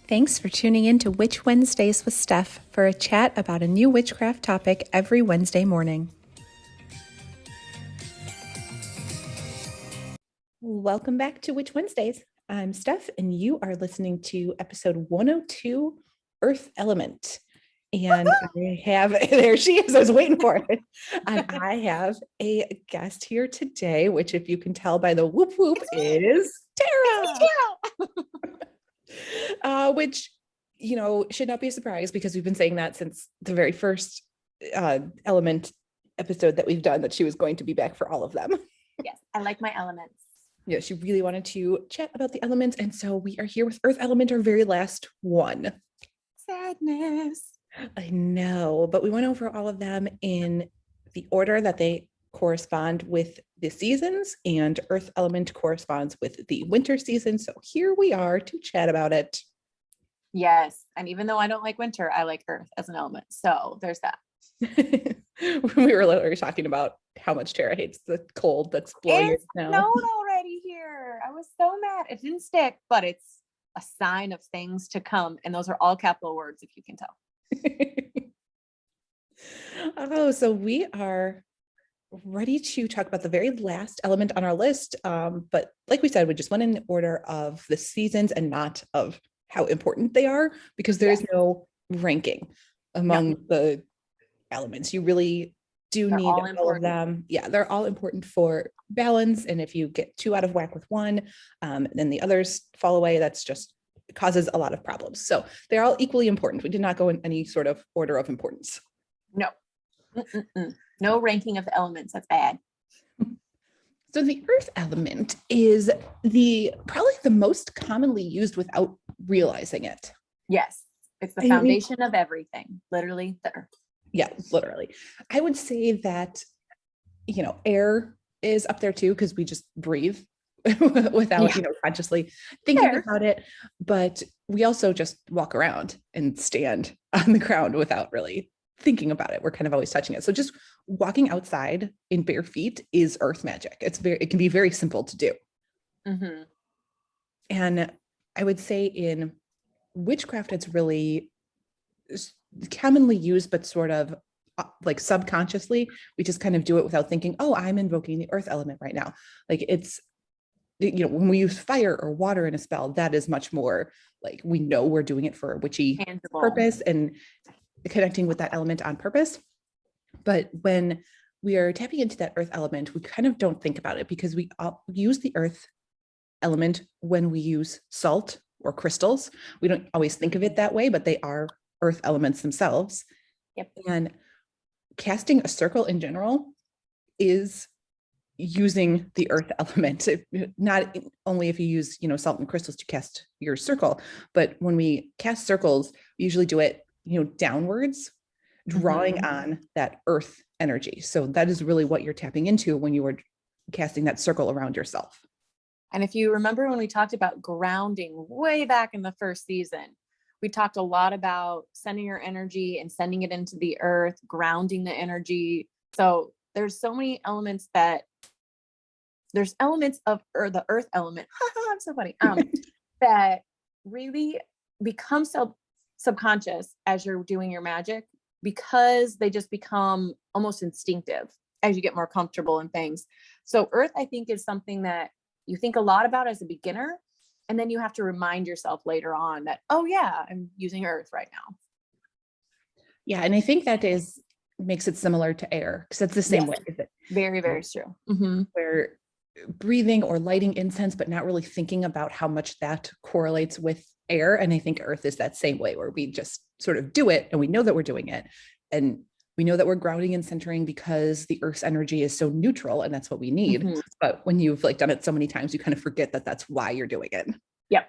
Thanks for tuning in to Witch Wednesdays with Steph for a chat about a new witchcraft topic every Wednesday morning. Welcome back to Witch Wednesdays. I'm Steph, and you are listening to episode 102, Earth Element. And I have, there she is, I was waiting for it. And I have a guest here today, which if you can tell by the whoop whoop is Tara. Which, you know, should not be a surprise because we've been saying that since the very first element episode that we've done, that she was going to be back for all of them. Yes, I like my elements. Yeah, she really wanted to chat about the elements. And so we are here with Earth Element, our very last one. Sadness. I know, but we went over all of them in the order that they correspond with the seasons, and Earth Element corresponds with the winter season. So here we are to chat about it. Yes, and even though I don't like winter, I like Earth as an element. So there's that. We were literally talking about how much Tara hates the cold that's blowing now. Snowed already here. I was so mad. It didn't stick, but it's a sign of things to come. And those are all capital words, if you can tell. Oh, so we are ready to talk about the very last element on our list. But like we said, we just went in order of the seasons and not of how important they are, because there is no ranking among the elements. You really do need all of them. Yeah, they're all important for balance. And if you get too out of whack with one, then the others fall away. That's just causes a lot of problems. So they're all equally important. We did not go in any sort of order of importance. No. No ranking of the elements. That's bad. So the earth element is probably the most commonly used without realizing it. Yes. It's the foundation of everything. Literally the earth. Yeah, literally. I would say that, you know, air is up there too, because we just breathe without, consciously thinking about it. But we also just walk around and stand on the ground without really thinking about it. We're kind of always touching it. So just walking outside in bare feet is earth magic. It can be very simple to do. Mm-hmm. And I would say in witchcraft, it's really commonly used, but sort of like subconsciously, we just kind of do it without thinking, oh, I'm invoking the earth element right now. Like it's, when we use fire or water in a spell, that is much more like we know we're doing it for a witchy purpose and connecting with that element on purpose. But when we are tapping into that earth element, we kind of don't think about it because we use the earth element when we use salt or crystals. We don't always think of it that way, but they are earth elements themselves. Yep. And casting a circle in general is using the earth element. Not only if you use, salt and crystals to cast your circle, but when we cast circles, we usually do it, downwards, drawing on that earth energy. So that is really what you're tapping into when you are casting that circle around yourself. And if you remember when we talked about grounding way back in the first season, we talked a lot about sending your energy and sending it into the earth, grounding the energy. So there's so many elements there's elements of the earth element. I'm so funny. That really become subconscious as you're doing your magic, because they just become almost instinctive as you get more comfortable in things. So earth, I think, is something that you think a lot about as a beginner, and then you have to remind yourself later on that, oh yeah, I'm using earth right now. Yeah. And I think that makes it similar to air, because it's the same way. Is it? Very, very true. Mm-hmm. Where breathing or lighting incense, but not really thinking about how much that correlates with air. And I think earth is that same way, where we just sort of do it and we know that we're doing it. And we know that we're grounding and centering because the earth's energy is so neutral and that's what we need. Mm-hmm. But when you've done it so many times, you kind of forget that that's why you're doing it. Yep.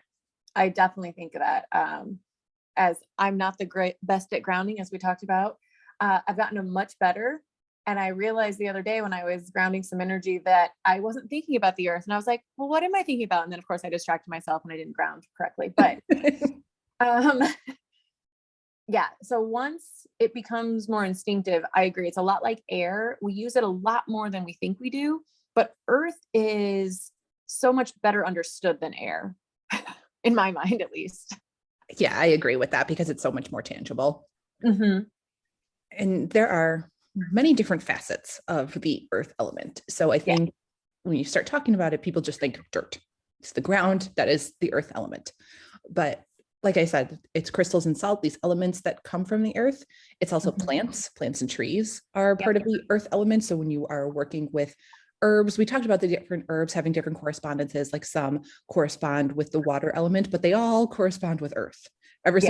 I definitely think of that. As I'm not the best at grounding, as we talked about, I've gotten much better. And I realized the other day when I was grounding some energy that I wasn't thinking about the earth. And I was like, well, what am I thinking about? And then of course I distracted myself and I didn't ground correctly. But yeah. So once it becomes more instinctive, I agree. It's a lot like air. We use it a lot more than we think we do, but earth is so much better understood than air, in my mind, at least. Yeah, I agree with that because it's so much more tangible. Mm-hmm. And there are many different facets of the earth element. So I Yeah. think when you start talking about it, people just think dirt. It's the ground that is the earth element. But like I said, it's crystals and salt, these elements that come from the earth. It's also plants and trees are part of the earth element. So when you are working with herbs, we talked about the different herbs having different correspondences, like some correspond with the water element, but they all correspond with earth. Every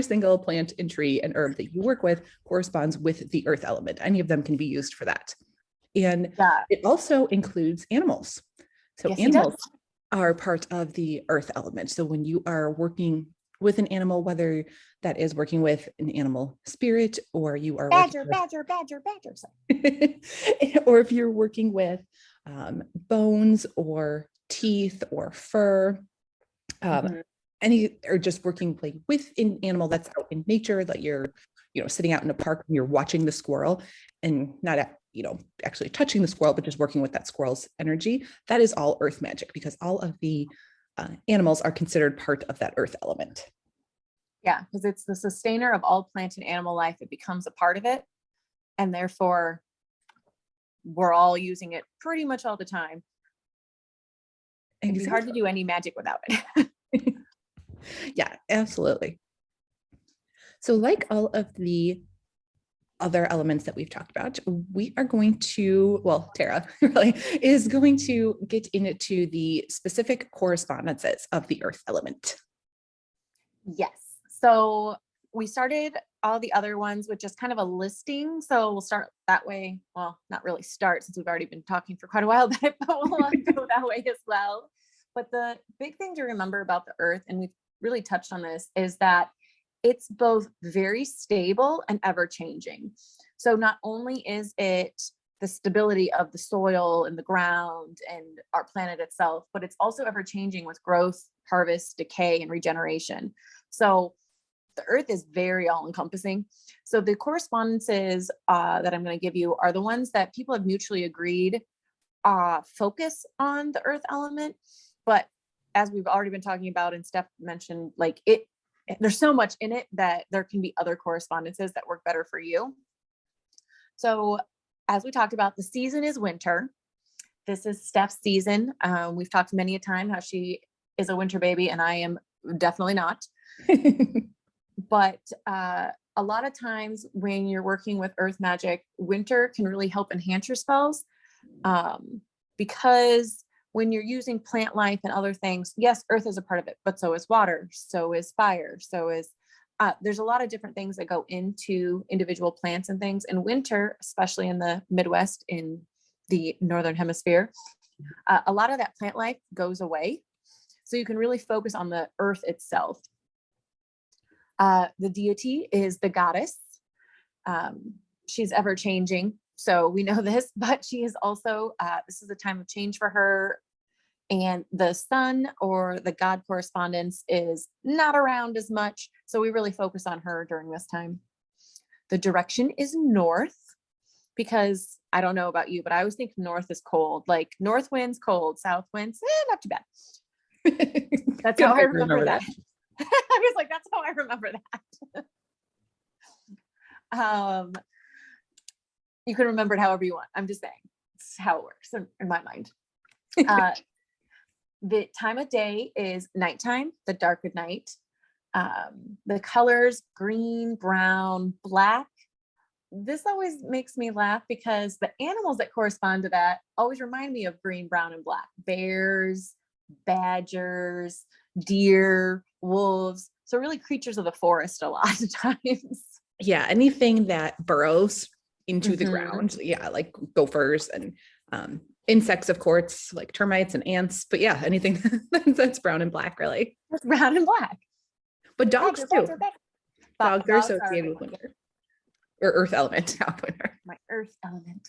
single plant and tree and herb that you work with corresponds with the earth element. Any of them can be used for that. And it also includes animals. So animals are part of the earth element. So when you are working with an animal, whether that is working with an animal spirit or you are badger. Or if you're working with bones or teeth or fur, or just working like with an animal that's out in nature, that you're, sitting out in a park and you're watching the squirrel and not actually touching the squirrel, but just working with that squirrel's energy. That is all earth magic because all of the animals are considered part of that earth element. Yeah, because it's the sustainer of all plant and animal life. It becomes a part of it. And therefore, we're all using it pretty much all the time. It'd be hard to do any magic without it. Yeah, absolutely. So like all of the other elements that we've talked about, we are going to, Tara really is going to get into the specific correspondences of the earth element. Yes. So we started all the other ones with just kind of a listing. So we'll start that way. Well, not really start since we've already been talking for quite a while, but we'll go that way as well. But the big thing to remember about the earth, and we've really touched on this, is that it's both very stable and ever changing. So not only is it the stability of the soil and the ground and our planet itself, but it's also ever changing with growth, harvest, decay, and regeneration. So the earth is very all encompassing. So the correspondences that I'm going to give you are the ones that people have mutually agreed focus on the earth element. But as we've already been talking about, and Steph mentioned, like there's so much in it that there can be other correspondences that work better for you. So as we talked about, the season is winter. This is Steph's season. We've talked many a time how she is a winter baby, and I am definitely not. But a lot of times when you're working with earth magic, winter can really help enhance your spells, because when you're using plant life and other things, yes, earth is a part of it, but so is water, so is fire, so is there's a lot of different things that go into individual plants and things. In winter, especially in the Midwest, in the Northern Hemisphere, a lot of that plant life goes away. So you can really focus on the earth itself. The deity is the goddess. She's ever changing. So we know this, but she is also, this is a time of change for her. And the sun or the god correspondence is not around as much. So we really focus on her during this time. The direction is north, because I don't know about you, but I always think north is cold. Like north winds cold, south winds, not too bad. That's how I remember that. I was like, that's how I remember that. You can remember it however you want. I'm just saying it's how it works in my mind. The time of day is nighttime, the dark of night. The colors, green, brown, black. This always makes me laugh because the animals that correspond to that always remind me of green, brown, and black. Bears, badgers, deer, wolves. So really creatures of the forest a lot of times. Yeah, anything that burrows into the ground. Yeah, like gophers and insects, of course, like termites and ants. But yeah, anything that's brown and black, really. That's brown and black. But dogs too. Dogs are associated with winter. Or earth element, not winter. My earth element.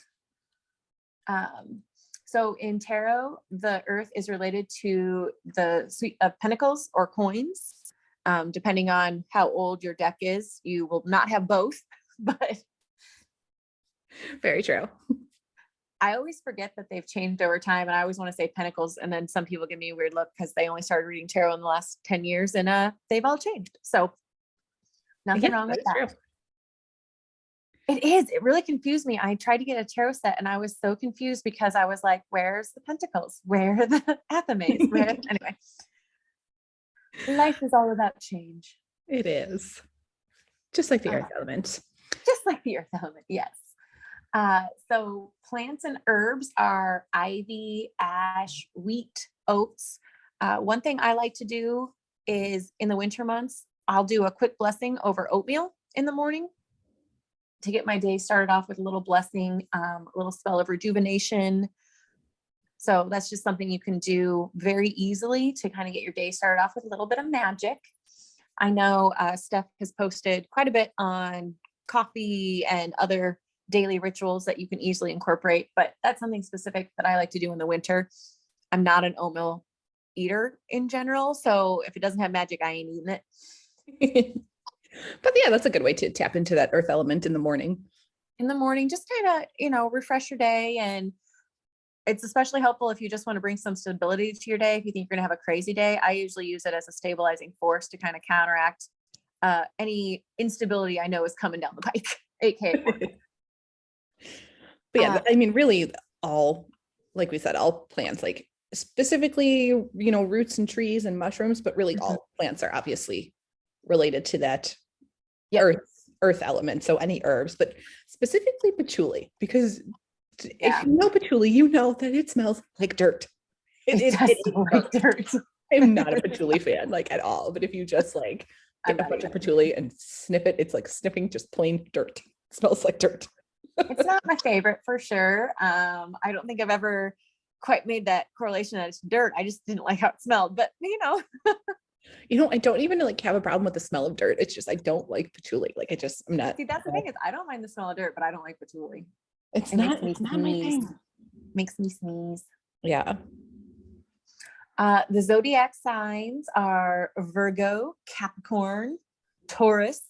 So in tarot, the earth is related to the suite of pentacles or coins. Depending on how old your deck is, you will not have both, but very true. I always forget that they've changed over time, and I always want to say pentacles, and then some people give me a weird look because they only started reading tarot in the last 10 years, and they've all changed. So nothing wrong with that. True. It is. It really confused me. I tried to get a tarot set and I was so confused because I was like, where's the pentacles? Where are the athames? Anyway, life is all about change. It is. Just like the earth element. Just like the earth element, yes. So plants and herbs are ivy, ash, wheat, oats. One thing I like to do is in the winter months, I'll do a quick blessing over oatmeal in the morning to get my day started off with a little blessing, a little spell of rejuvenation. So that's just something you can do very easily to kind of get your day started off with a little bit of magic. I know Steph has posted quite a bit on coffee and other daily rituals that you can easily incorporate, but that's something specific that I like to do in the winter. I'm not an oatmeal eater in general, so if it doesn't have magic, I ain't eating it. But yeah, that's a good way to tap into that earth element in the morning. In the morning, just kind of, refresh your day. And it's especially helpful if you just want to bring some stability to your day. If you think you're going to have a crazy day, I usually use it as a stabilizing force to kind of counteract any instability I know is coming down the pike, aka. But yeah, I mean, really all, like we said, all plants, like specifically, roots and trees and mushrooms, but really all plants are obviously related to that earth element. So any herbs, but specifically patchouli, because if you know patchouli, you know that it smells like dirt. It does smell like dirt. I'm not a patchouli fan, like at all. But if you just like get a bunch of patchouli and sniff it, it's like sniffing just plain dirt. It smells like dirt. It's not my favorite for sure. I don't think I've ever quite made that correlation that it's dirt. I just didn't like how it smelled, but I don't even like have a problem with the smell of dirt. It's just, I don't like patchouli. Like I'm not. See, that's the thing is I don't mind the smell of dirt, but I don't like patchouli. It's not my thing. Makes me sneeze. Yeah. The zodiac signs are Virgo, Capricorn, Taurus.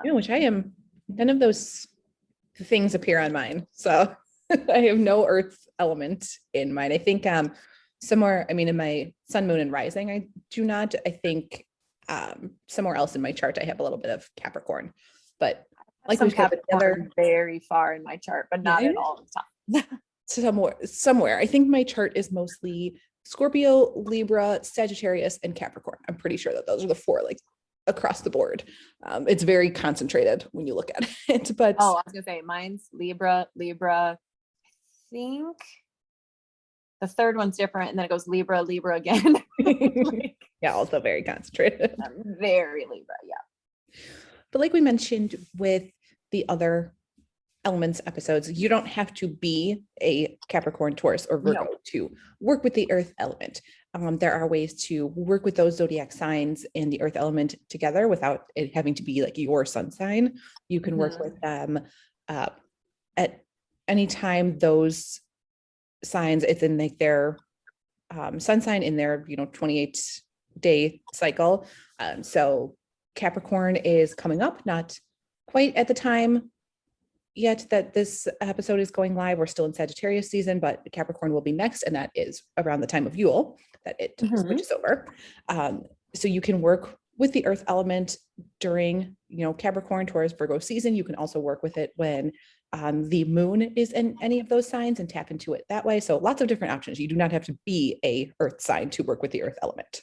Which I am, none of those things appear on mine. So I have no earth element in mine. I think somewhere, in my sun, moon, and rising, I do not. I think somewhere else in my chart, I have a little bit of Capricorn, but like we said, very far in my chart, but not at all the time. somewhere. I think my chart is mostly Scorpio, Libra, Sagittarius, and Capricorn. I'm pretty sure that those are the four, like across the board. It's very concentrated when you look at it. But I was gonna say mine's Libra. I think the third one's different, and then it goes Libra again. Yeah, also very concentrated. Very Libra, yeah. But like we mentioned with the other elements episodes, you don't have to be a Capricorn, Taurus, or Virgo to work with the earth element. There are ways to work with those zodiac signs and the earth element together without it having to be like your sun sign. You can work with them at any time those signs, it's in like their sun sign in their 28-day cycle. So Capricorn is coming up, not quite at the time yet that this episode is going live. We're still in Sagittarius season, but Capricorn will be next, and that is around the time of Yule that it switches over. So you can work with the earth element during Capricorn, Taurus, Virgo season. You can also work with it when the moon is in any of those signs and tap into it that way. So lots of different options. You do not have to be a earth sign to work with the earth element.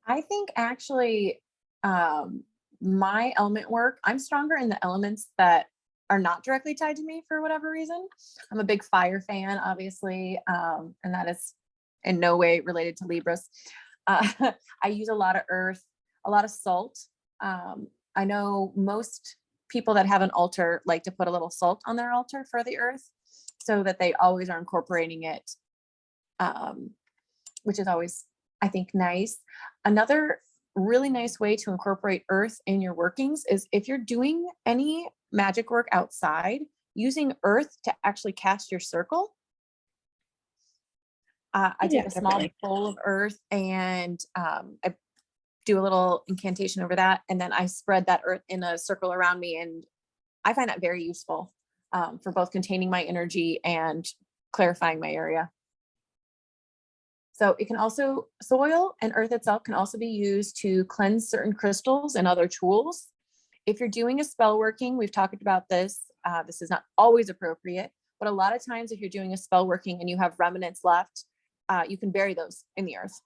I think actually my element work, I'm stronger in the elements that are not directly tied to me for whatever reason. I'm a big fire fan, obviously, and that is in no way related to Libras. I use a lot of earth, a lot of salt. I know most people that have an altar like to put a little salt on their altar for the earth so that they always are incorporating it, which is always, I think, nice. Another really nice way to incorporate earth in your workings is if you're doing any magic work outside, using earth to actually cast your circle. I take a small bowl of earth and I do a little incantation over that, and then I spread that earth in a circle around me, and I find that very useful. for both containing my energy and clarifying my area. So it can also, soil and earth itself can also be used to cleanse certain crystals and other tools. If you're doing a spell working, we've talked about this. This is not always appropriate, but a lot of times if you're doing a spell working and you have remnants left, you can bury those in the earth.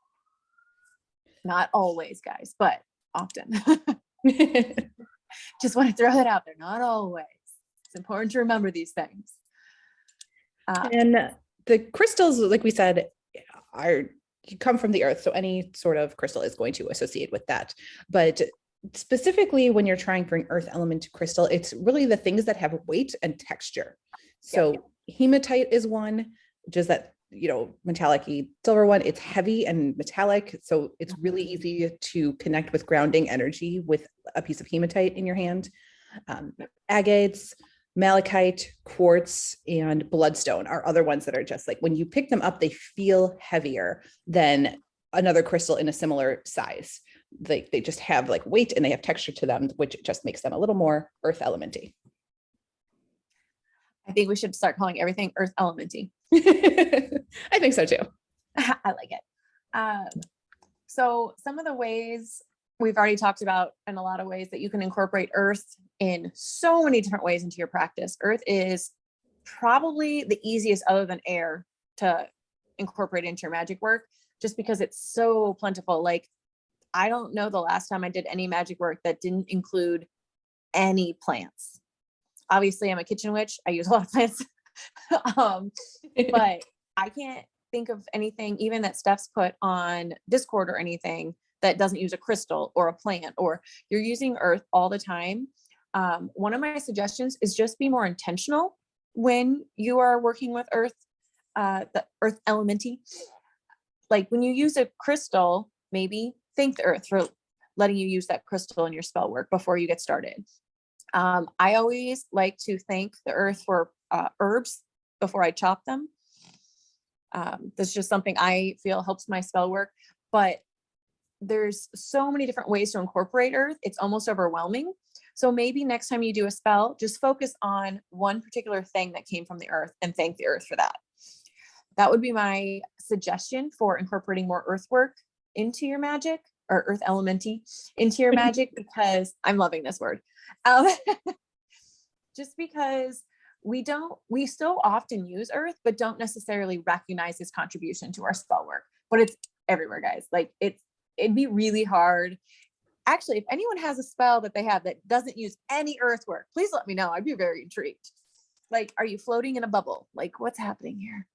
Not always, guys, but often. Just want to throw that out there. Not always. It's important to remember these things. And the crystals, like we said, come from the earth. So any sort of crystal is going to associate with that. But specifically when you're trying for an earth element crystal, it's really the things that have weight and texture. So hematite is one, just that, metallic silver one. It's heavy and metallic. So it's really easy to connect with grounding energy with a piece of hematite in your hand. Agates, malachite, quartz, and bloodstone are other ones that are just like, when you pick them up, they feel heavier than another crystal in a similar size. They just have like weight and they have texture to them, which just makes them a little more earth elementy. I think we should start calling everything earth elementy. I think so too. I like it. So some of the ways we've already talked about, in a lot of ways that you can incorporate earth in so many different ways into your practice. Earth is probably the easiest, other than air, to incorporate into your magic work, just because it's so plentiful. Like, I don't know the last time I did any magic work that didn't include any plants. Obviously, I'm a kitchen witch. I use a lot of plants. But I can't think of anything, even that Steph's put on Discord or anything, that doesn't use a crystal or a plant, or you're using earth all the time. One of my suggestions is just be more intentional when you are working with earth, the earth elementy. Like when you use a crystal, maybe thank the earth for letting you use that crystal in your spell work before you get started. I always like to thank the earth for herbs before I chop them. That's just something I feel helps my spell work, but there's so many different ways to incorporate earth. It's almost overwhelming. So maybe next time you do a spell, just focus on one particular thing that came from the earth and thank the earth for that. That would be my suggestion for incorporating more earth work into your magic, or earth elementy into your magic, because I'm loving this word. Just because we still often use earth, but don't necessarily recognize its contribution to our spell work, but it's everywhere, guys. Like it'd be really hard. Actually, if anyone has a spell that they have that doesn't use any earth work, please let me know. I'd be very intrigued. Like, are you floating in a bubble? Like, what's happening here?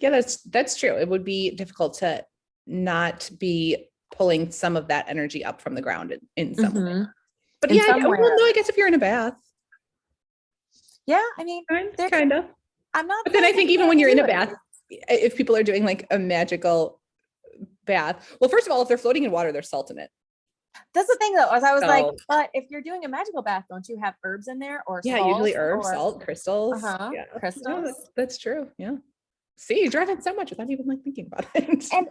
Yeah, that's true. It would be difficult to not be pulling some of that energy up from the ground in some way. But yeah, well, no, I guess if you're in a bath. Yeah, I mean, kind of. I'm not. But then I think even when you're in a bath, if people are doing like a magical bath, well, first of all, if they're floating in water, there's salt in it. That's the thing, though. As I was like, but if you're doing a magical bath, don't you have herbs in there, or yeah, usually herbs, salt, crystals. Yeah, crystals. Yeah, that's true. Yeah. See, you're driving so much without even like thinking about it. And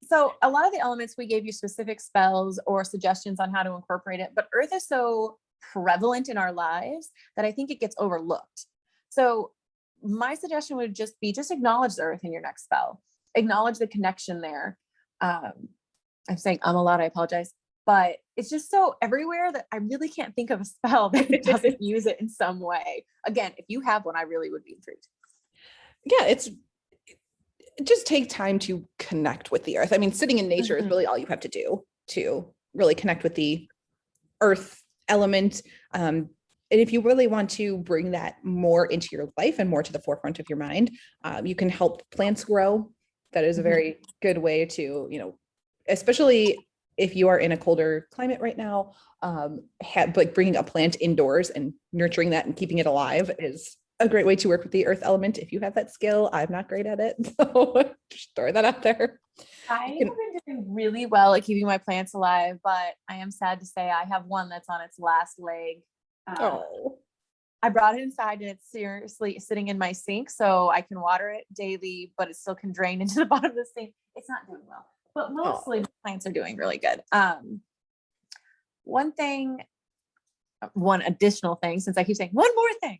so a lot of the elements, we gave you specific spells or suggestions on how to incorporate it, but earth is so prevalent in our lives that I think it gets overlooked. So my suggestion would just be, just acknowledge the earth in your next spell. Acknowledge the connection there. I'm saying a lot, I apologize, but it's just so everywhere that I really can't think of a spell that doesn't use it in some way. Again, if you have one, I really would be intrigued. Yeah, just take time to connect with the earth. I mean, sitting in nature is really all you have to do to really connect with the earth element. And if you really want to bring that more into your life and more to the forefront of your mind, you can help plants grow. That is a very good way to, especially if you are in a colder climate right now, like bringing a plant indoors and nurturing that and keeping it alive is a great way to work with the earth element. If you have that skill, I'm not great at it. So just throw that out there. I have been doing really well at keeping my plants alive, but I am sad to say I have one that's on its last leg. I brought it inside and it's seriously sitting in my sink, so I can water it daily, but it still can drain into the bottom of the sink. It's not doing well, but mostly the plants are doing really good. One thing one additional thing, since I keep saying one more thing.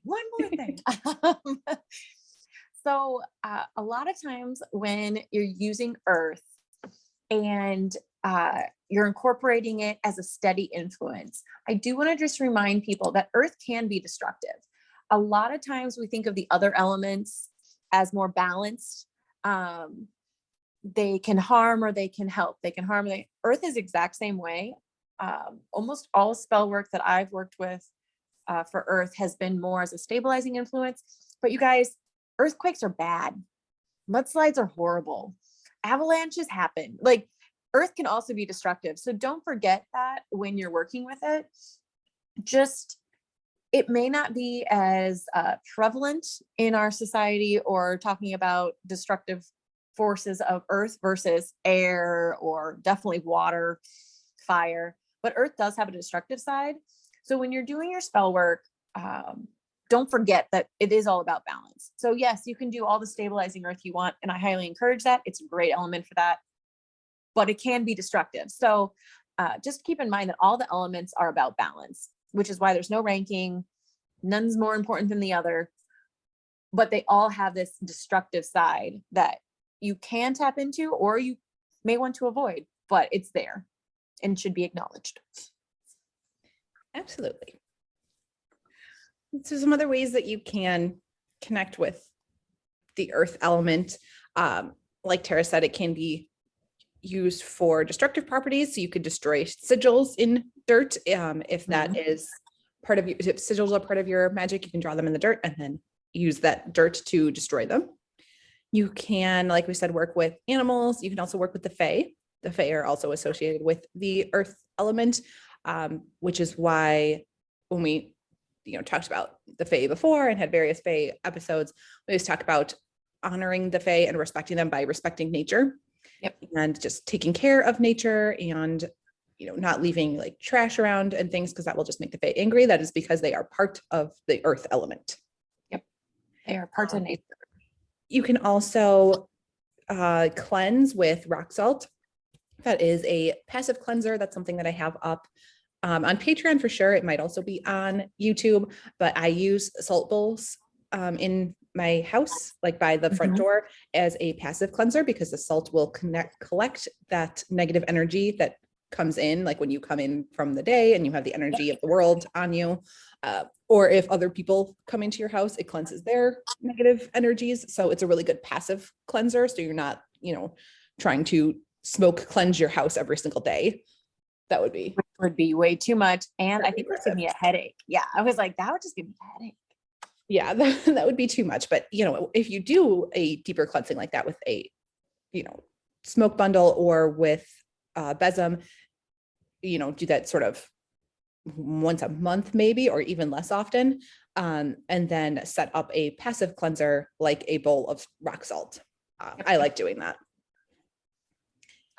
So a lot of times when you're using earth and you're incorporating it as a steady influence, I do want to just remind people that earth can be destructive. A lot of times we think of the other elements as more balanced. They can harm or they can help. They can harm. Earth is exact same way. Almost all spell work that I've worked with for earth has been more as a stabilizing influence. But you guys, earthquakes are bad. Mudslides are horrible. Avalanches happen. Like, earth can also be destructive. So don't forget that when you're working with it. Just, it may not be as prevalent in our society, or talking about destructive forces of earth versus air, or definitely water, fire, but earth does have a destructive side. So when you're doing your spell work, don't forget that it is all about balance. So yes, you can do all the stabilizing earth you want, and I highly encourage that. It's a great element for that, but it can be destructive. So just keep in mind that all the elements are about balance, which is why there's no ranking. None's more important than the other, but they all have this destructive side that you can tap into, or you may want to avoid, but it's there and should be acknowledged. Absolutely. So some other ways that you can connect with the earth element, like Tara said, it can be used for destructive properties. So you could destroy sigils in dirt. If that is part of your, if sigils are part of your magic, you can draw them in the dirt and then use that dirt to destroy them. You can, like we said, work with animals. You can also work with the fae. The fae are also associated with the earth element, which is why when we talked about the fae before and had various fae episodes, we always talk about honoring the fae and respecting them by respecting nature. Yep. And just taking care of nature, and not leaving like trash around and things, because that will just make the fae angry. That is because they are part of the earth element. Yep, they are parts of nature. You can also cleanse with rock salt. That is a passive cleanser. That's something that I have up on Patreon for sure. It might also be on YouTube, but I use salt bowls in my house, like by the front door, as a passive cleanser, because the salt will collect that negative energy that comes in, like when you come in from the day and you have the energy of the world on you, or if other people come into your house, it cleanses their negative energies. So it's a really good passive cleanser. So you're not, trying to smoke cleanse your house every single day. That would be way too much. And I think it would give me a headache. Yeah. I was like, that would just give me a headache. Yeah, that would be too much. But, if you do a deeper cleansing like that with a, smoke bundle or with besom, do that sort of once a month, maybe, or even less often. And then set up a passive cleanser, like a bowl of rock salt. I like doing that.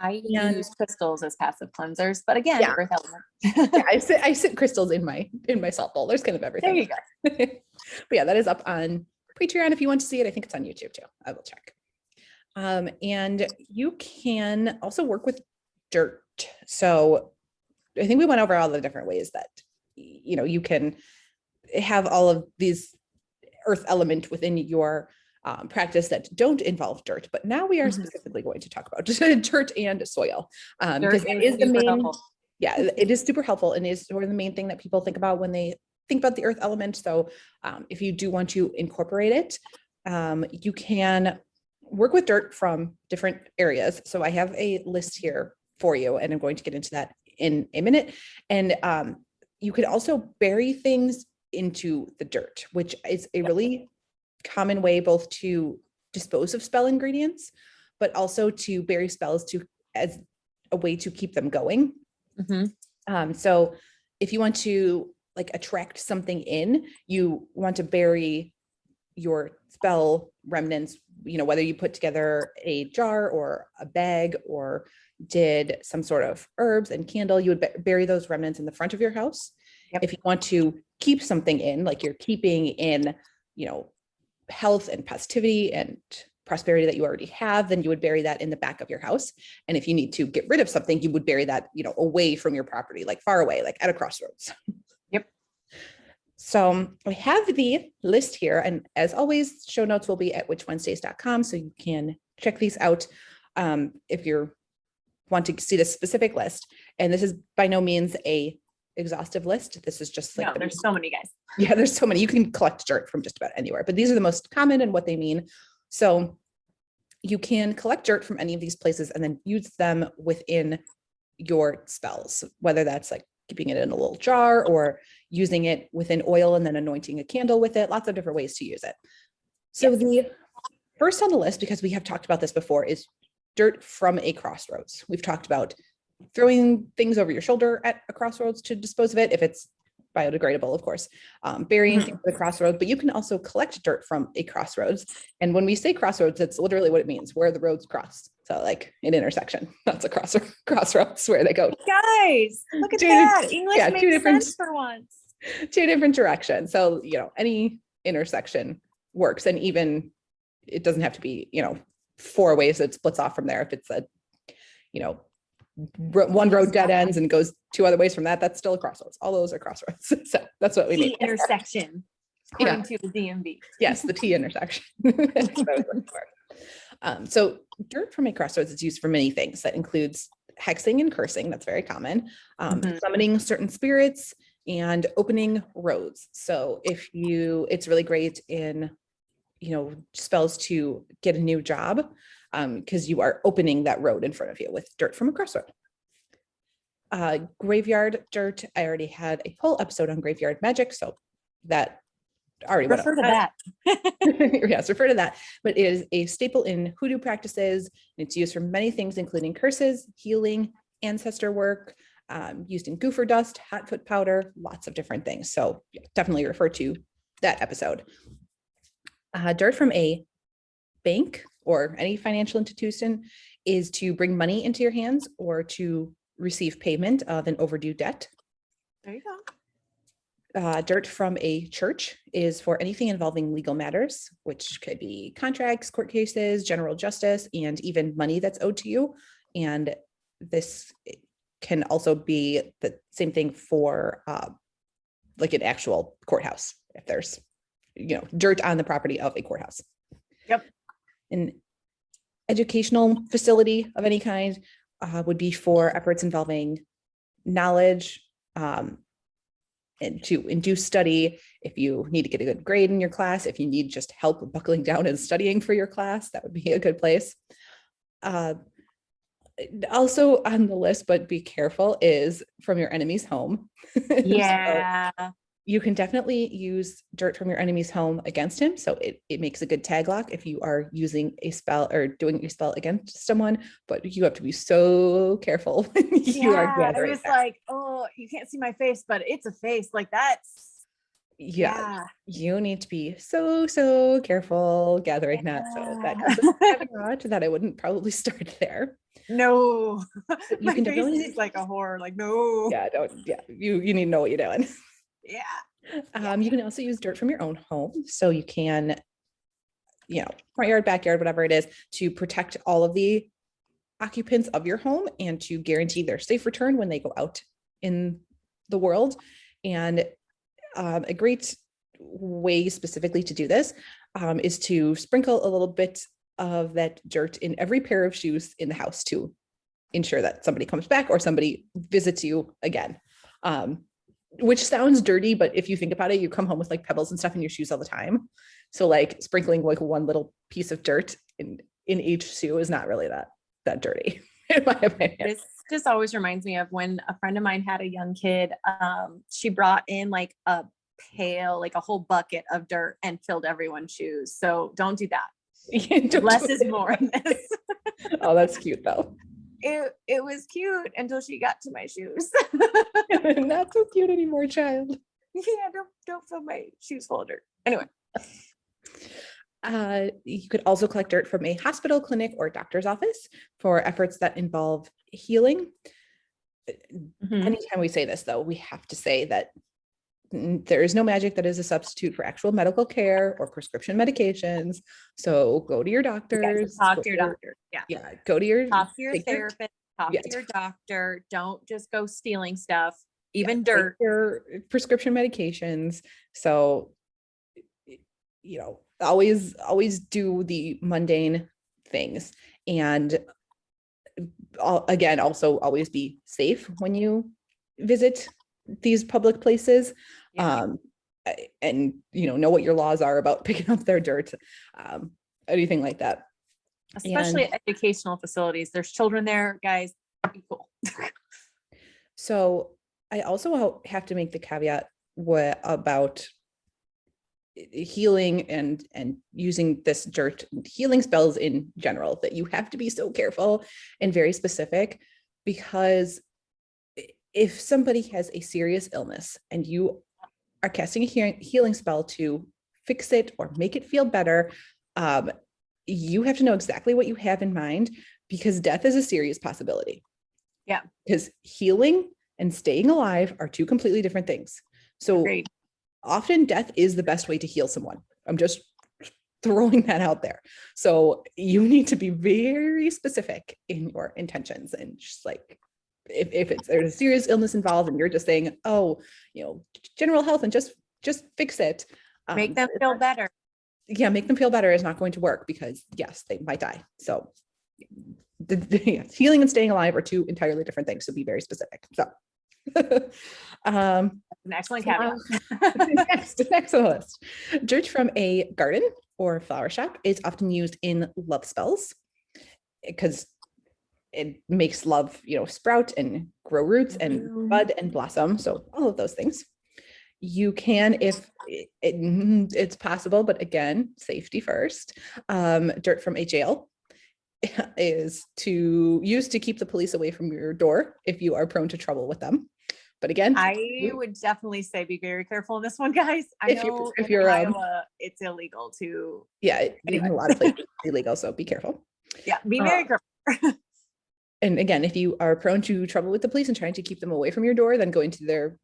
I use crystals as passive cleansers, but again, earth element. Yeah, I sit crystals in my salt bowl. There's kind of everything. There you go. But yeah, that is up on Patreon if you want to see it. I think it's on YouTube too. I will check. And you can also work with dirt. So I think we went over all the different ways that you can have all of these earth element within your practice that don't involve dirt, but now we are specifically going to talk about just dirt and soil, because it is the main helpful. Yeah, it is super helpful, and is sort of the main thing that people think about when they think about the earth element. So if you do want to incorporate it, you can work with dirt from different areas. So I have a list here for you, and I'm going to get into that in a minute. And you could also bury things into the dirt, which is a really common way both to dispose of spell ingredients, but also to bury spells as a way to keep them going. So if you want to attract something in, you want to bury your spell remnants, whether you put together a jar or a bag or did some sort of herbs and candle, you would bury those remnants in the front of your house. If you want to keep something in, like you're keeping in, health and positivity and prosperity that you already have, then you would bury that in the back of your house. And if you need to get rid of something, you would bury that, away from your property, like far away, like at a crossroads. Yep. So I have the list here, and as always, show notes will be at witchwednesdays.com, so you can check these out if you want to see the specific list. And this is by no means a exhaustive list. This is just like there's so many, guys. Yeah, there's so many. You can collect dirt from just about anywhere, but these are the most common and what they mean. So you can collect dirt from any of these places and then use them within your spells, whether that's like keeping it in a little jar or using it within oil and then anointing a candle with it. Lots of different ways to use it. So the first on the list, because we have talked about this before, is dirt from a crossroads. We've talked about throwing things over your shoulder at a crossroads to dispose of it, if it's biodegradable, of course, burying things at the crossroads, but you can also collect dirt from a crossroads. And when we say crossroads, that's literally what it means, where the roads cross. So like an intersection, that's a crossroads where they go. Guys, look at that. English makes sense for once. Two different directions. So, any intersection works. And even it doesn't have to be, 4 ways that splits off from there. If it's a, one road dead ends and goes 2 other ways from that, that's still a crossroads. All those are crossroads. So that's what we mean. Intersection, according to the DMV. Yes, the T intersection. So dirt from a crossroads is used for many things. That includes hexing and cursing. That's very common. Summoning certain spirits and opening roads. So it's really great in, spells to get a new job, because you are opening that road in front of you with dirt from a crossroad. Graveyard dirt. I already had a whole episode on graveyard magic, so that already went refer to that. Yes, refer to that. But it is a staple in hoodoo practices. And it's used for many things, including curses, healing, ancestor work, used in goofer dust, hatfoot powder, lots of different things. So definitely refer to that episode. Dirt from a bank or any financial institution is to bring money into your hands or to receive payment of an overdue debt. There you go. Dirt from a church is for anything involving legal matters, which could be contracts, court cases, general justice, and even money that's owed to you. And this can also be the same thing for like an actual courthouse, if there's, dirt on the property of a courthouse. Yep. An educational facility of any kind would be for efforts involving knowledge, and to induce study. If you need to get a good grade in your class, if you need just help buckling down and studying for your class, that would be a good place. Also on the list, but be careful, is from your enemy's home. Yeah. So you can definitely use dirt from your enemy's home against him. So it makes a good tag lock if you are using a spell or doing a spell against someone, but you have to be so careful when you are gathering. It was like, oh, you can't see my face, but it's a face. Like that's, you need to be so careful gathering that. So that comes with a caveat that I wouldn't probably start there. No, you can definitely is like a horror. Like, no. You need to know what you're doing. Yeah. You can also use dirt from your own home. So you can, front yard, backyard, whatever it is, to protect all of the occupants of your home and to guarantee their safe return when they go out in the world. And a great way specifically to do this is to sprinkle a little bit of that dirt in every pair of shoes in the house to ensure that somebody comes back or somebody visits you again. Which sounds dirty, but if you think about it, you come home with like pebbles and stuff in your shoes all the time. So like sprinkling like one little piece of dirt in each shoe is not really that dirty, in my opinion. This just always reminds me of when a friend of mine had a young kid. She brought in like a pail, like a whole bucket of dirt and filled everyone's shoes. So don't do that. Less is more in this. Oh, that's cute though. It was cute until she got to my shoes. Not so cute anymore, child. Yeah, don't fill my shoes full of dirt. Anyway. You could also collect dirt from a hospital, clinic, or doctor's office for efforts that involve healing. Anytime we say this, though, we have to say that there is no magic that is a substitute for actual medical care or prescription medications. So go to your doctors. Talk to your doctor. Go to your talk to your therapist. Talk to your doctor. Don't just go stealing stuff. even dirt, your prescription medications. So, always do the mundane things. And again, also always be safe when you visit these public places. Yeah. And know what your laws are about picking up their dirt, anything like that. Especially at educational facilities. There's children there, guys. Be cool. So I also have to make the caveat about healing and using this dirt, healing spells in general, that you have to be so careful and very specific, because if somebody has a serious illness and you are casting a healing spell to fix it or make it feel better, you have to know exactly what you have in mind, because death is a serious possibility. Yeah. Because healing and staying alive are two completely different things. So Agreed. Often death is the best way to heal someone. I'm just throwing that out there. So you need to be very specific in your intentions, and just like, if there's a serious illness involved and you're just saying, general health and just fix it. Make them feel better. Yeah, make them feel better is not going to work, because yes, they might die. So healing and staying alive are two entirely different things. So be very specific. So an excellent caveat. next on the list. Dirt from a garden or flower shop is often used in love spells, because it makes love, sprout and grow roots and bud and blossom. So all of those things. You can, if it's possible, but again, safety first. Dirt from a jail is used to keep the police away from your door if you are prone to trouble with them. But again, I would definitely say be very careful in this one, guys. I know if you're Iowa, it's illegal to. Yeah, in a lot of places it's illegal, so be careful. Yeah, be very careful. And again, if you are prone to trouble with the police and trying to keep them away from your door, then going to their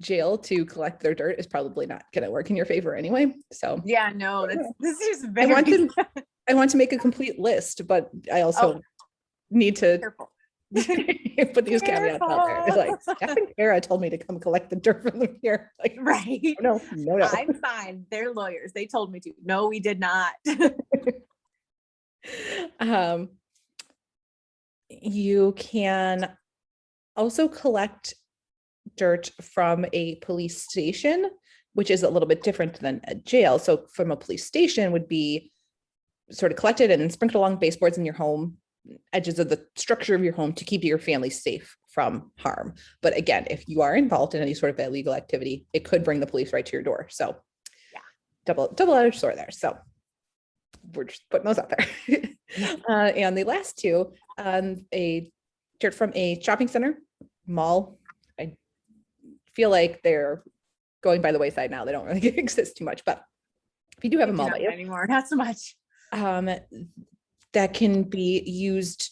jail to collect their dirt is probably not going to work in your favor anyway. So yeah, no, this is very. I want to make a complete list, but I also need to put these caveats out there. Like, Steph and Tara told me to come collect the dirt from them here. Like, right? No. I'm fine. They're lawyers. They told me to. No, we did not. You can also collect dirt from a police station, which is a little bit different than a jail. So from a police station would be sort of collected and sprinkled along baseboards in your home, edges of the structure of your home, to keep your family safe from harm. But again, if you are involved in any sort of illegal activity, it could bring the police right to your door. So yeah, double-edged sword there. So we're just putting those out there. And the last two, a dirt from a shopping center, mall. I feel like they're going by the wayside now. They don't really exist too much, but if you do have a mall anymore, not so much. That can be used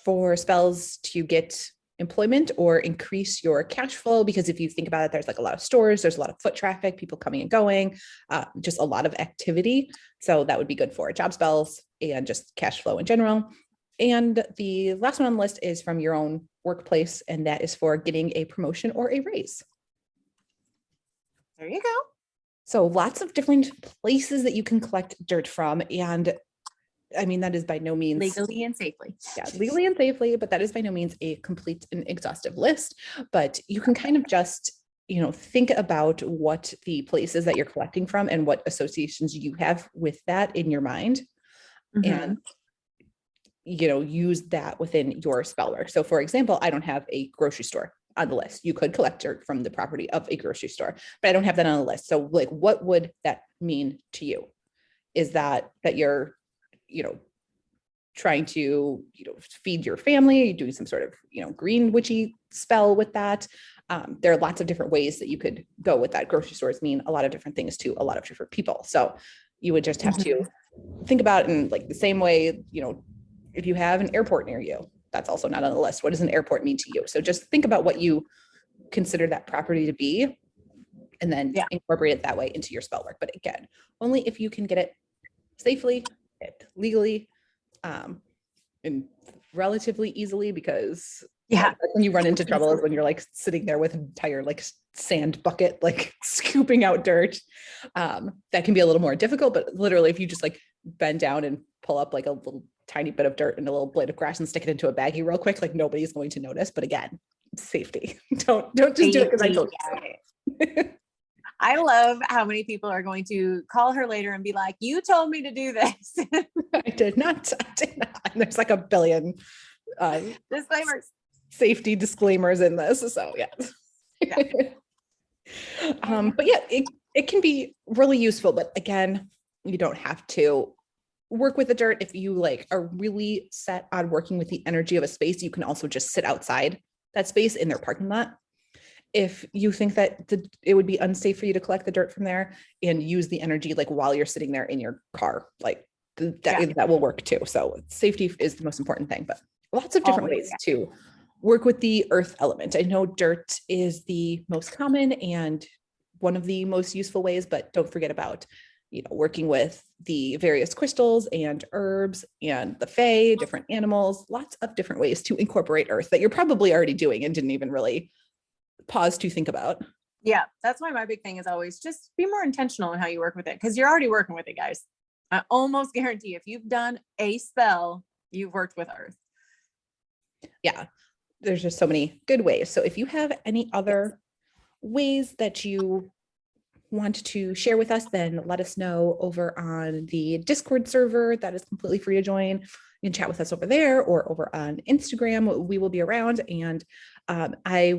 for spells to get employment or increase your cash flow, because if you think about it, there's like a lot of stores, there's a lot of foot traffic, people coming and going, just a lot of activity. So that would be good for job spells and just cash flow in general. And the last one on the list is from your own workplace, and that is for getting a promotion or a raise. There you go. So lots of different places that you can collect dirt from. And I mean, that is by no means legally and safely. Yeah, legally and safely, but that is by no means a complete and exhaustive list. But you can kind of just, think about what the places that you're collecting from and what associations you have with that in your mind. Mm-hmm. And use that within your spell work. So for example, I don't have a grocery store on the list. You could collect dirt from the property of a grocery store, but I don't have that on the list. So like, what would that mean to you? Is that you're, trying to, feed your family? Are you doing some sort of, green witchy spell with that? There are lots of different ways that you could go with that. Grocery stores mean a lot of different things to a lot of different people. So you would just have to think about it in like the same way, if you have an airport near you, that's also not on the list. What does an airport mean to you? So just think about what you consider that property to be, and then incorporate it that way into your spell work. But again, only if you can get it safely, legally, and relatively easily, because Yeah. That's when you run into trouble, is when you're like sitting there with an entire like sand bucket, like scooping out dirt. That can be a little more difficult, but literally if you just like bend down and pull up like a little tiny bit of dirt and a little blade of grass and stick it into a baggie real quick, like nobody's going to notice. But again, safety. Don't just do it because I told you. I love how many people are going to call her later and be like, you told me to do this. I did not. And there's like a billion disclaimers, safety disclaimers in this. So yeah. But yeah, it can be really useful, but again, you don't have to work with the dirt. If you like are really set on working with the energy of a space, you can also just sit outside that space in their parking lot. If you think that it would be unsafe for you to collect the dirt from there and use the energy like while you're sitting there in your car, like that will work too. So safety is the most important thing, but lots of different ways to work with the earth element. I know dirt is the most common and one of the most useful ways, but don't forget about, working with the various crystals and herbs and the fae, different animals, lots of different ways to incorporate earth that you're probably already doing and didn't even really pause to think about. Yeah, that's why my big thing is always just be more intentional in how you work with it, because you're already working with it, guys. I almost guarantee if you've done a spell, you've worked with earth. Yeah, there's just so many good ways. So if you have any other ways that you want to share with us, then let us know over on the Discord server that is completely free to join. You can chat with us over there or over on Instagram. We will be around, and I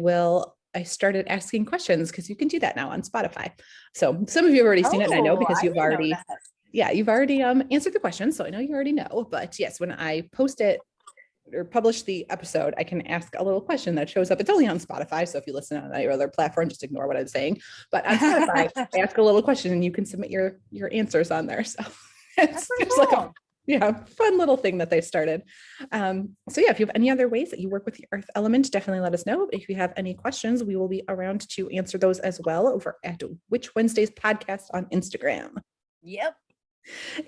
started asking questions because you can do that now on Spotify. So some of you have already seen it, and I know because you've already answered the questions. So I know you already know, but yes, when I post it or publish the episode, I can ask a little question that shows up. It's only on Spotify. So if you listen on any other platform, just ignore what I'm saying. But on Spotify, I ask a little question and you can submit your answers on there. So it's just cool. Like a fun little thing that they started. So yeah, if you have any other ways that you work with the earth element, definitely let us know. If you have any questions, we will be around to answer those as well over at Witch Wednesdays podcast on Instagram. Yep.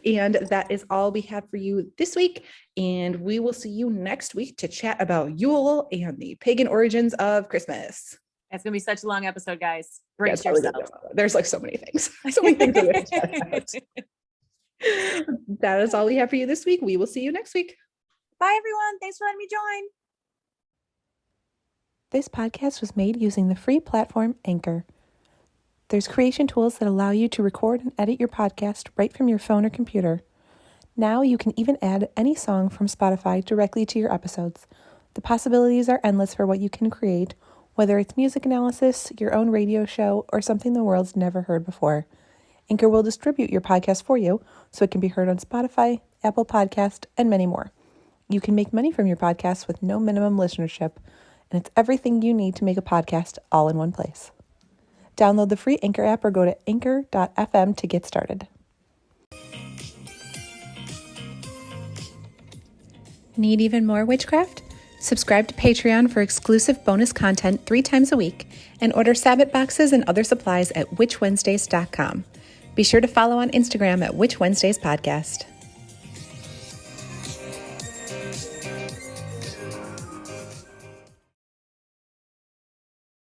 And that is all we have for you this week. And we will see you next week to chat about Yule and the pagan origins of Christmas. It's going to be such a long episode, guys. Brace yourself. There's like so many things. So many things that we have to chat about. That is all we have for you this week. We will see you next week. Bye, everyone. Thanks for letting me join. This podcast was made using the free platform Anchor. There's creation tools that allow you to record and edit your podcast right from your phone or computer. Now you can even add any song from Spotify directly to your episodes. The possibilities are endless for what you can create, whether it's music analysis, your own radio show, or something the world's never heard before. Anchor will distribute your podcast for you so it can be heard on Spotify, Apple Podcast, and many more. You can make money from your podcast with no minimum listenership, and it's everything you need to make a podcast all in one place. Download the free Anchor app or go to anchor.fm to get started. Need even more witchcraft? Subscribe to Patreon for exclusive bonus content 3 times a week and order Sabbath boxes and other supplies at witchwednesdays.com. Be sure to follow on Instagram at Witch Wednesdays Podcast.